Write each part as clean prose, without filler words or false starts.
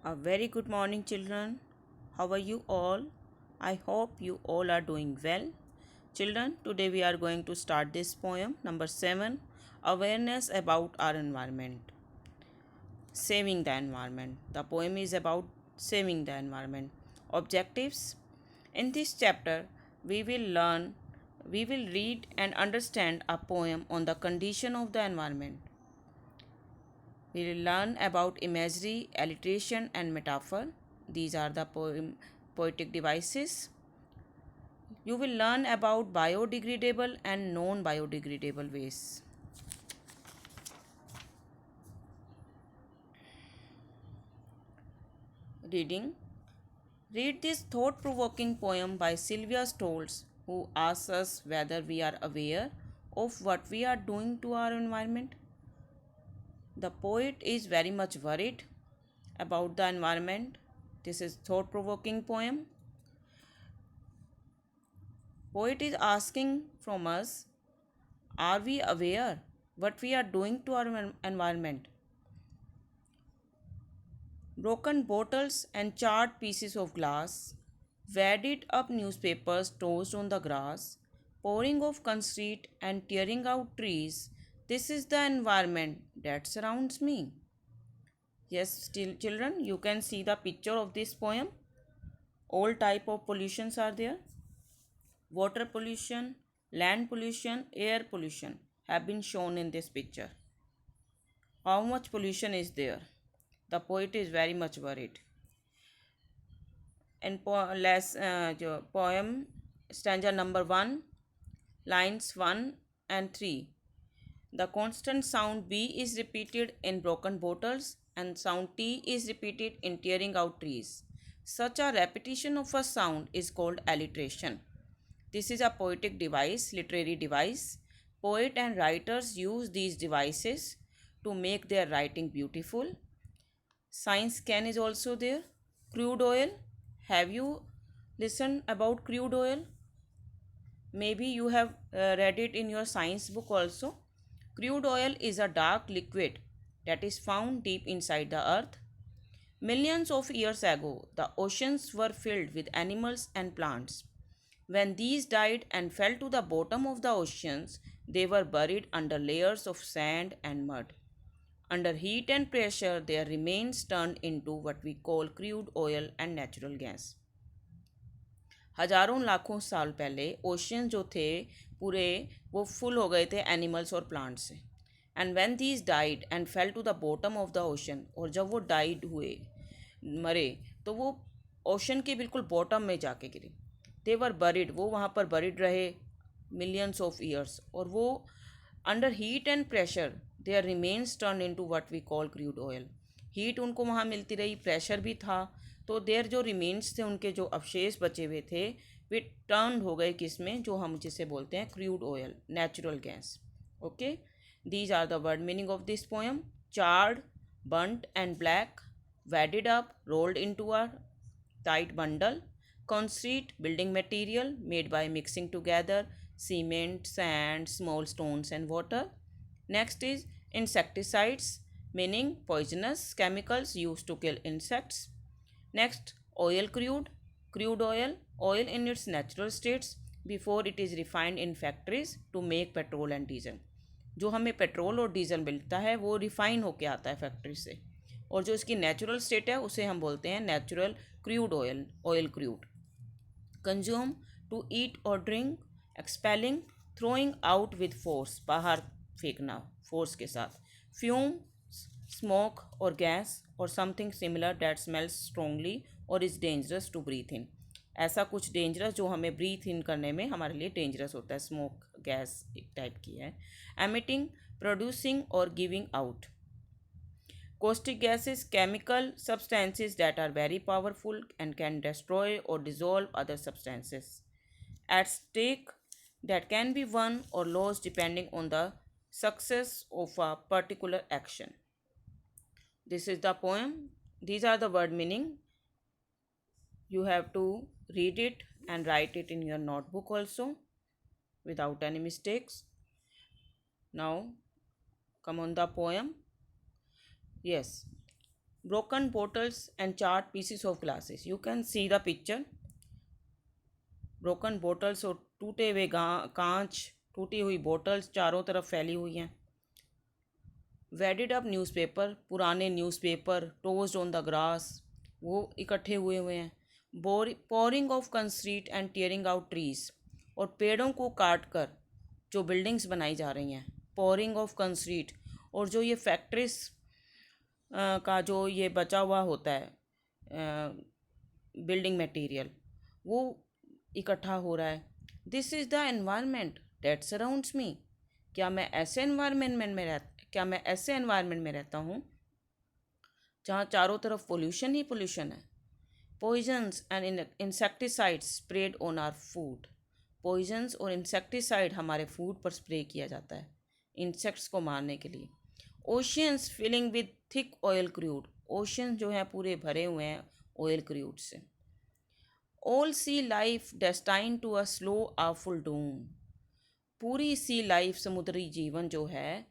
A very good morning, children. How are you all? I hope you all are doing well. Children, today we are going to start this poem number 7, Awareness about our environment. Saving the environment. The poem is about saving the environment. Objectives. In this chapter, we will learn, we will read and understand a poem on the condition of the environment. We will learn about imagery, alliteration, and metaphor. These are the poetic devices. You will learn about biodegradable and non biodegradable waste. Reading. Read this thought provoking poem by Sylvia Stoltz, who asks us whether we are aware of what we are doing to our environment. The poet is very much worried about the environment. This is thought provoking poem. Poet is asking from us, are we aware what we are doing to our environment? Broken bottles and charred pieces of glass, wadded up newspapers tossed on the grass, pouring of concrete and tearing out trees. This is the environment that surrounds me. Yes, still children, you can see the picture of this poem. All type of pollutions are there. Water pollution, land pollution, air pollution have been shown in this picture. How much pollution is there? The poet is very much worried. In poem stanza number 1, lines 1 and 3. The constant sound B is repeated in broken bottles and sound T is repeated in tearing out trees. Such a repetition of a sound is called alliteration. This is a poetic device, literary device. Poet and writers use these devices to make their writing beautiful. Science can is also there. Crude oil. Have you listened about crude oil? Maybe you have read it in your science book also. Crude oil is a dark liquid that is found deep inside the earth. Millions of years ago, the oceans were filled with animals and plants. When these died and fell to the bottom of the oceans, they were buried under layers of sand and mud. Under heat and pressure, their remains turned into what we call crude oil and natural gas. हजारों लाखों साल पहले ocean जो थे पूरे वो full हो गए थे एनिमल्स और प्लांट से. And when these died and fell to the bottom of the ocean, और जब वो डाइड हुए मरे तो वो ओशन के बिल्कुल बॉटम में जाके गिरे. दे वर बरिड, वो वहाँ पर बरिड रहे मिलियंस ऑफ ईयर्स, और वो under heat and pressure their remains turn into what we call crude oil. Heat उनको वहाँ मिलती रही, प्रेशर भी था, तो देयर जो रिमेन्स थे, उनके जो अवशेष बचे हुए थे, वे टर्न हो गए किस में, जो हम जिसे बोलते हैं crude oil, natural gas. Okay, these are the word meaning of this poem. Charred, burnt and black, wadded up, rolled into a tight bundle. Concrete, building material made by mixing together cement, sand, small stones and water. Next is insecticides, meaning poisonous chemicals used to kill insects. Next, oil crude, crude oil in its natural states before it is refined in factories to make petrol and diesel. जो हमें petrol और diesel मिलता है वो refine होके आता है factory से, और जो इसकी नेचुरल स्टेट है उसे हम बोलते हैं natural crude oil, oil crude. Consume, to eat और drink. Expelling, throwing out with force, बाहर फेंकना फोर्स के साथ. Fume, smoke or gas, or something similar that smells strongly or is dangerous to breathe in. ऐसा कुछ dangerous जो हमें breathe इन करने में हमारे लिए डेंजरस होता है. स्मोक गैस एक टाइप की है. एमिटिंग, प्रोड्यूसिंग और giving out. Caustic gases, chemical substances that are very powerful and can destroy or dissolve other substances. At stake, that can be won or lost depending on the success of a particular action. This is the poem. These are the word meaning. You have to read it and write it in your notebook also without any mistakes. Now, come on the poem. Yes. broken bottles and charred pieces of glasses. You can see the picture. Broken bottles और टूटे हुए कांच, टूटी हुई bottles चारों तरफ फैली हुई हैं. वेडेड अप न्यूज़पेपर, पुराने न्यूज़पेपर टोस्ड ऑन द ग्रास, वो इकट्ठे हुए हुए हैं. Pouring of concrete and tearing out trees, और पेड़ों को काट कर जो बिल्डिंग्स बनाई जा रही हैं. पोरिंग ऑफ कंक्रीट, और जो ये फैक्ट्रीज का जो ये बचा हुआ होता है बिल्डिंग मटेरियल, वो इकट्ठा हो रहा है. This is the environment that surrounds me. क्या मैं ऐसे एनवायरनमेंट में रहता हूँ जहाँ चारों तरफ पोल्यूशन ही पोल्यूशन है. Poisons and insecticides spread on our food. Poisons और इंसेक्टिसाइड हमारे फूड पर स्प्रे किया जाता है इंसेक्ट्स को मारने के लिए. Oceans filling with thick oil crude. Ocean जो है पूरे भरे हुए हैं ऑयल क्रूड से. All sea life destine to a slow awful doom. पूरी सी लाइफ समुद्री जीवन जो है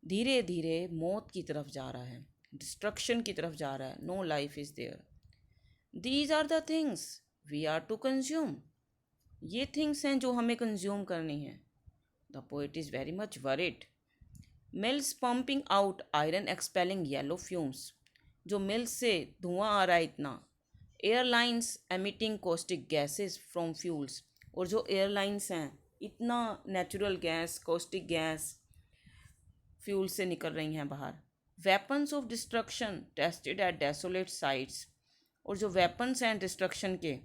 धीरे धीरे मौत की तरफ जा रहा है, डिस्ट्रक्शन की तरफ जा रहा है. No life is there. These are the things we are to consume. ये थिंग्स हैं जो हमें कंज्यूम करनी है. The poet is very much worried. Mills pumping out iron expelling yellow fumes. जो मिल्स से धुआं आ रहा है इतना. Airlines emitting caustic gases from fuels. और जो एयरलाइंस हैं इतना natural gas, caustic gas fuel से निकल रही हैं बाहर. Weapons of destruction tested eight desolate sites. और जो वेपन्स हैं डिस्ट्रक्शन के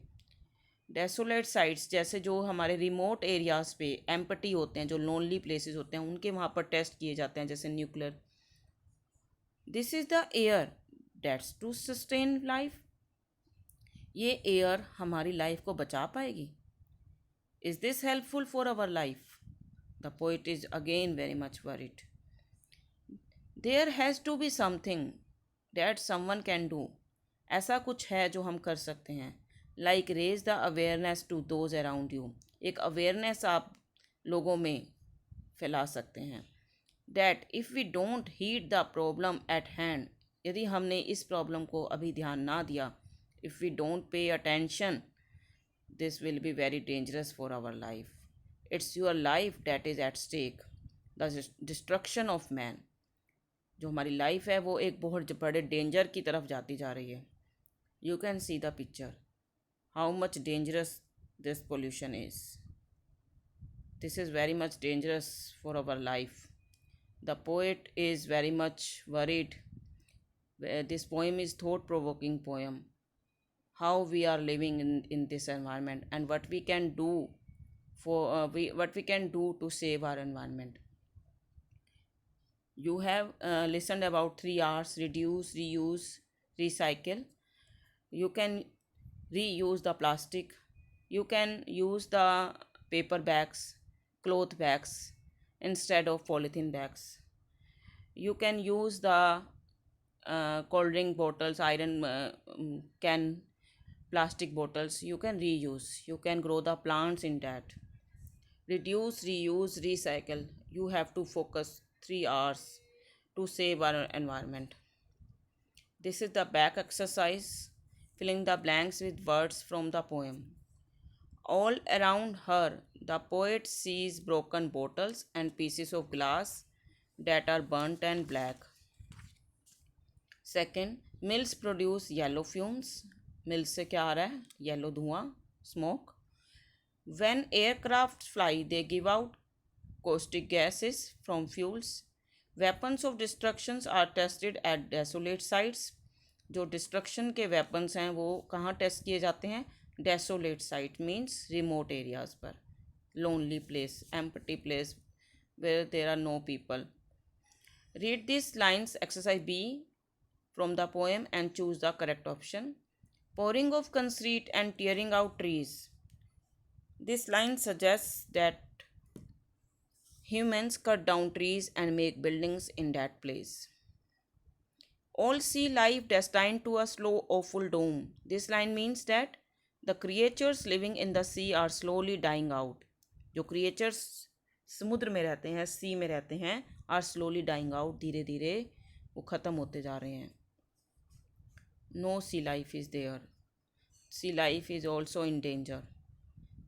डेसोलेट साइट्स, जैसे जो हमारे रिमोट एरियाज़ पे एम्प्टी होते हैं, जो लोनली प्लेसेस होते हैं, उनके वहाँ पर टेस्ट किए जाते हैं, जैसे nuclear. This is the air that's to sustain life. ये एयर हमारी लाइफ को बचा पाएगी. Is this helpful for our life? The poet is again very much worried. There has to be something that someone can do. ऐसा कुछ है जो हम कर सकते हैं. Like raise the awareness to those around you. एक अवेयरनेस आप लोगों में फैला सकते हैं. That if we don't heed the problem at hand. यदि हमने इस प्रॉब्लम को अभी ध्यान ना दिया, if we don't pay attention, this will be very dangerous for our life. It's your life that is at stake. The destruction of man. जो हमारी लाइफ है वो एक बहुत बड़े डेंजर की तरफ जाती जा रही है. You can see the picture how much dangerous this pollution is. This is very much dangerous for our life. The poet is very much worried. This poem is thought-provoking poem. How we are living in this environment and what we can do what we can do to save our environment. You have listened about 3 R's: reduce, reuse, recycle. You can reuse the plastic. You can use the paper bags, cloth bags instead of polythene bags. You can use the cold drink bottles, iron can, plastic bottles. You can reuse. You can grow the plants in that. Reduce, reuse, recycle. You have to focus 3 R's to save our environment. This is the back exercise, filling the blanks with words from the poem. All around her, the poet sees broken bottles and pieces of glass that are burnt and black. Second, mills produce yellow fumes. Mills से क्या आ रहा है? Yellow धुआं, smoke. When aircraft fly, they give out caustic gases from fuels. Weapons of destructions are tested at desolate sites. जो destruction के weapons हैं वो कहाँ टेस्ट किए जाते हैं? Desolate site means remote areas पर, lonely place, empty place where there are no people. Read this lines exercise be from the poem and choose the correct option. Pouring of concrete and tearing out trees. This line suggests that humans cut down trees and make buildings in that place. All see life destined to a slow, awful doom. This line means that the creatures living in the sea are slowly dying out. जो creatures समुद्र में रहते हैं, सी में रहते हैं, are slowly dying out. धीरे धीरे वो ख़त्म होते जा रहे हैं. No sea life is there. Sea life is also in danger.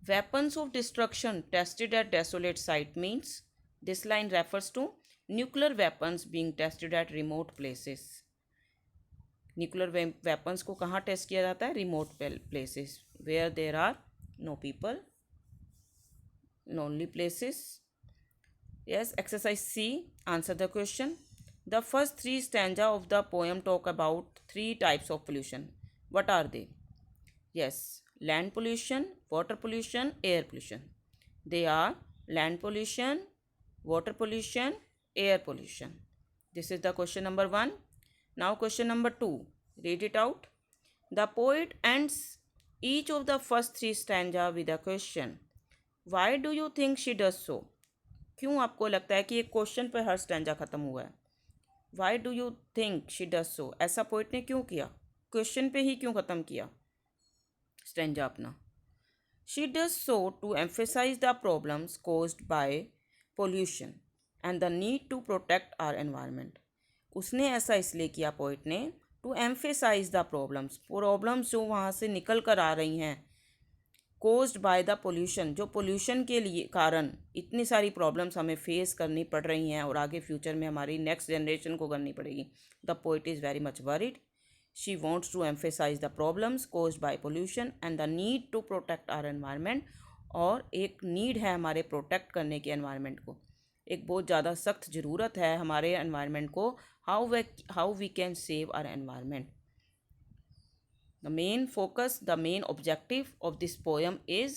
Weapons of destruction tested at desolate site means this line refers to nuclear weapons being tested at remote places. Nuclear weapons को कहाँ test किया जाता है? Remote places where there are no people, lonely places. Yes, exercise C. Answer the question. The first three stanza of the poem talk about three types of pollution. What are they? Yes, land pollution, water pollution, air pollution. They are land pollution, water pollution, air pollution. This is the question number 1. Now question number 2. Read it out. The poet ends each of the first three stanza with a question. Why do you think she does so? क्यों आपको लगता है कि एक question पर हर stanza ख़त्म हुआ है? Why do you think she does सो? ऐसा पोइट ने क्यों किया? क्वेश्चन पे ही क्यों ख़त्म किया स्टैंजा अपना? She does so to emphasise the problems caused by pollution and the need to protect our environment. उसने ऐसा इसलिए किया पोइट ने टू एम्फेसाइज द प्रॉब्लम्स जो वहाँ से निकल कर आ रही हैं कोज्ड बाय द पोल्यूशन, जो पोल्यूशन के लिए कारण इतनी सारी प्रॉब्लम्स हमें फेस करनी पड़ रही हैं और आगे फ्यूचर में हमारी नेक्स्ट जनरेशन को करनी पड़ेगी. The poet is very much worried. She wants to emphasise the problems caused by pollution and the need to protect our environment. और एक नीड है हमारे प्रोटेक्ट करने के एनवायरनमेंट को, एक बहुत ज़्यादा सख्त ज़रूरत है हमारे एनवायरनमेंट को. How we can save our environment. The main objective of this poem is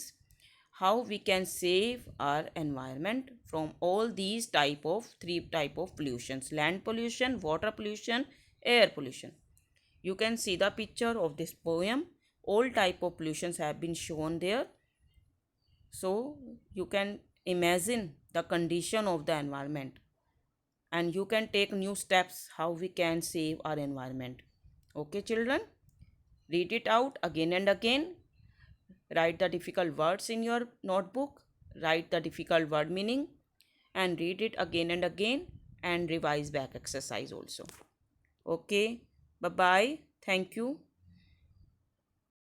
how we can save our environment from all these three type of pollutions: land pollution, water pollution, air pollution. You can see the picture of this poem. All type of pollutions have been shown there. So you can imagine the condition of the environment and you can take new steps how we can save our environment. Okay, children? Read it out again and again. Write the difficult words in your notebook. Write the difficult word meaning and read it again and again and revise back exercise also. Okay. Bye bye. Thank you.